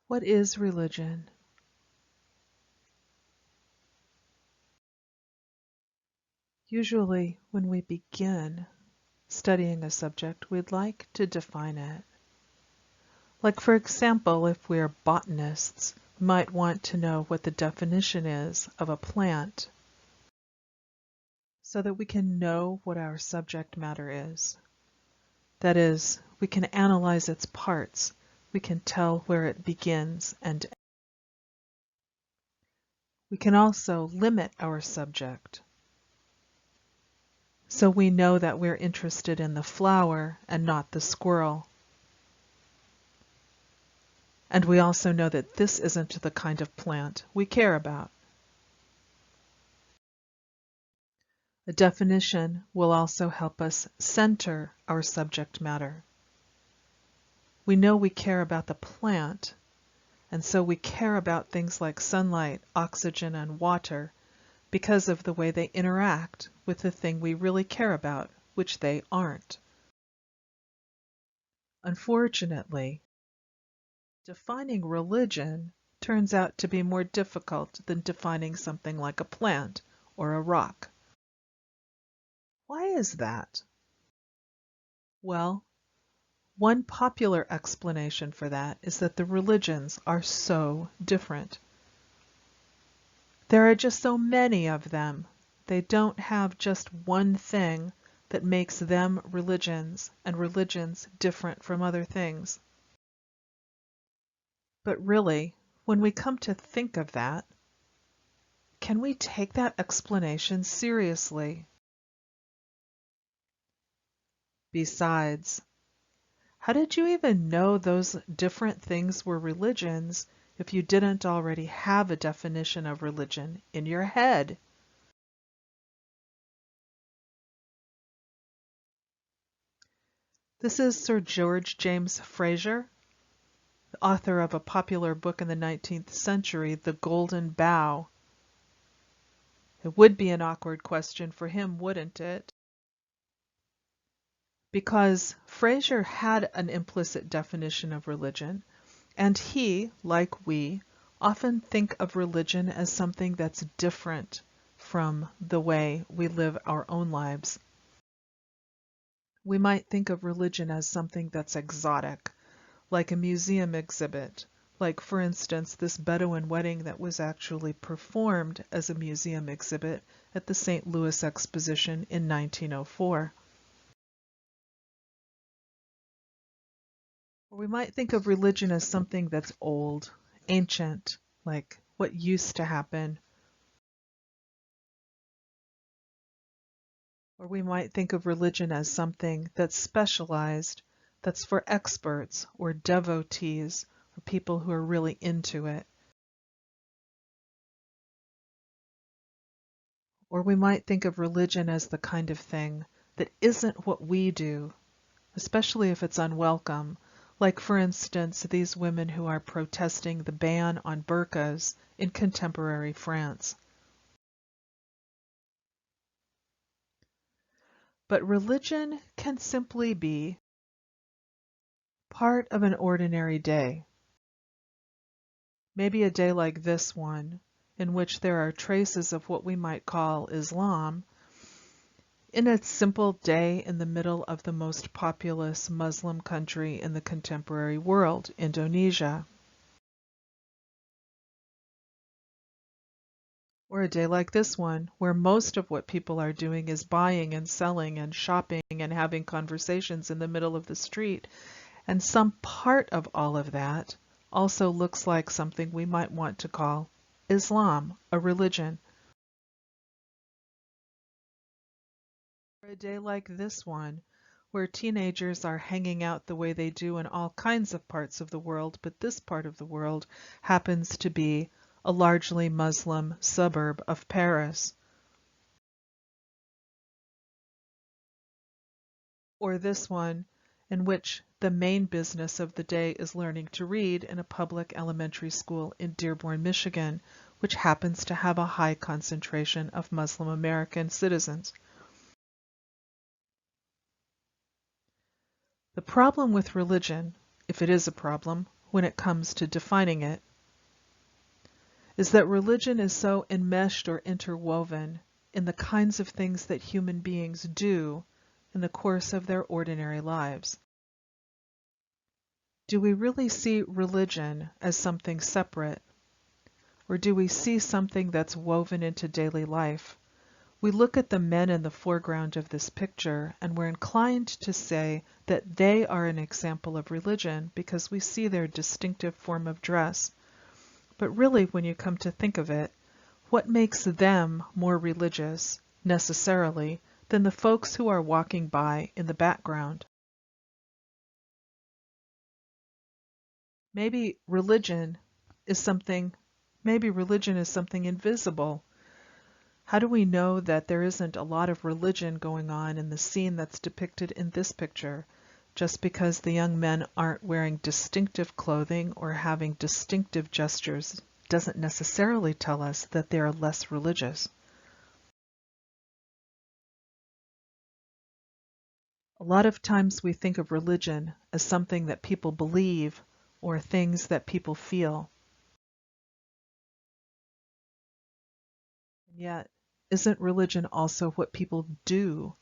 What is religion? Usually, when we begin studying a subject, we'd like to define it. Like, for example, if we're botanists, we might want to know what the definition is of a plant so that we can know what our subject matter is. That is, we can analyze its parts. We can tell where it begins and ends. We can also limit our subject, so we know that we're interested in the flower and not the squirrel. And we also know that this isn't the kind of plant we care about. A definition will also help us center our subject matter. We know we care about the plant, and so we care about things like sunlight, oxygen, and water because of the way they interact with the thing we really care about, which they aren't. Unfortunately, defining religion turns out to be more difficult than defining something like a plant or a rock. Why is that? Well, one popular explanation for that is that the religions are so different. There are just so many of them. They don't have just one thing that makes them religions and religions different from other things. But really, when we come to think of that, can we take that explanation seriously? Besides, how did you even know those different things were religions if you didn't already have a definition of religion in your head? This is Sir George James Frazer, the author of a popular book in the 19th century, The Golden Bough. It would be an awkward question for him, wouldn't it? Because Frazer had an implicit definition of religion, and he, like we, often think of religion as something that's different from the way we live our own lives. We might think of religion as something that's exotic, like a museum exhibit, like, for instance, this Bedouin wedding that was actually performed as a museum exhibit at the St. Louis Exposition in 1904. Or we might think of religion as something that's old, ancient, like what used to happen. Or we might think of religion as something that's specialized, that's for experts or devotees or people who are really into it. Or we might think of religion as the kind of thing that isn't what we do, especially if it's unwelcome, like, for instance, these women who are protesting the ban on burqas in contemporary France. But religion can simply be part of an ordinary day. Maybe a day like this one, in which there are traces of what we might call Islam, in a simple day in the middle of the most populous Muslim country in the contemporary world, Indonesia. Or a day like this one, where most of what people are doing is buying and selling and shopping and having conversations in the middle of the street. And some part of all of that also looks like something we might want to call Islam, a religion. Or a day like this one, where teenagers are hanging out the way they do in all kinds of parts of the world, but this part of the world happens to be a largely Muslim suburb of Paris. Or this one, in which the main business of the day is learning to read in a public elementary school in Dearborn, Michigan, which happens to have a high concentration of Muslim American citizens. The problem with religion, if it is a problem, when it comes to defining it is that religion is so enmeshed or interwoven in the kinds of things that human beings do in the course of their ordinary lives. Do we really see religion as something separate, or do we see something that's woven into daily life? We look at the men in the foreground of this picture and we're inclined to say that they are an example of religion because we see their distinctive form of dress. But really, when you come to think of it, what makes them more religious, necessarily, than the folks who are walking by in the background? Maybe religion is something, maybe religion is something invisible. How do we know that there isn't a lot of religion going on in the scene that's depicted in this picture? Just because the young men aren't wearing distinctive clothing or having distinctive gestures doesn't necessarily tell us that they are less religious. A lot of times we think of religion as something that people believe or things that people feel. And yet, isn't religion also what people do?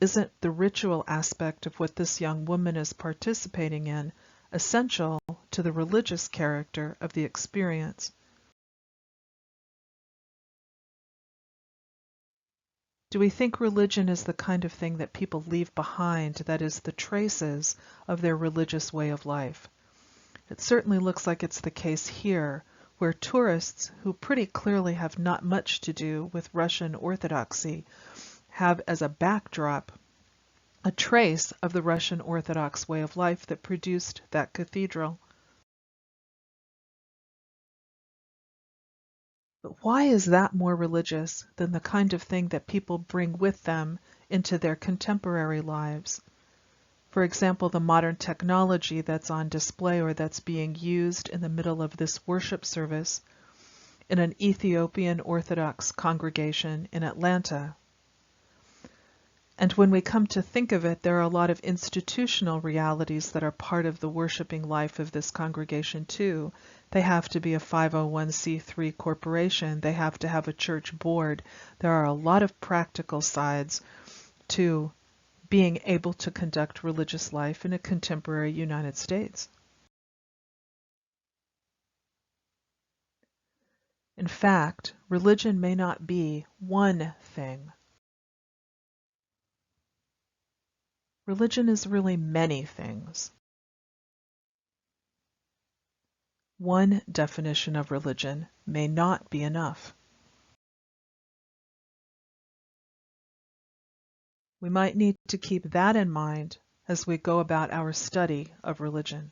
Isn't the ritual aspect of what this young woman is participating in essential to the religious character of the experience? Do we think religion is the kind of thing that people leave behind, that is, the traces of their religious way of life? It certainly looks like it's the case here, where tourists who pretty clearly have not much to do with Russian Orthodoxy have as a backdrop a trace of the Russian Orthodox way of life that produced that cathedral. But why is that more religious than the kind of thing that people bring with them into their contemporary lives? For example, the modern technology that's on display or that's being used in the middle of this worship service in an Ethiopian Orthodox congregation in Atlanta. And when we come to think of it, there are a lot of institutional realities that are part of the worshiping life of this congregation too. They have to be a 501c3 corporation. They have to have a church board. There are a lot of practical sides to being able to conduct religious life in a contemporary United States. In fact, religion may not be one thing. Religion is really many things. One definition of religion may not be enough. We might need to keep that in mind as we go about our study of religion.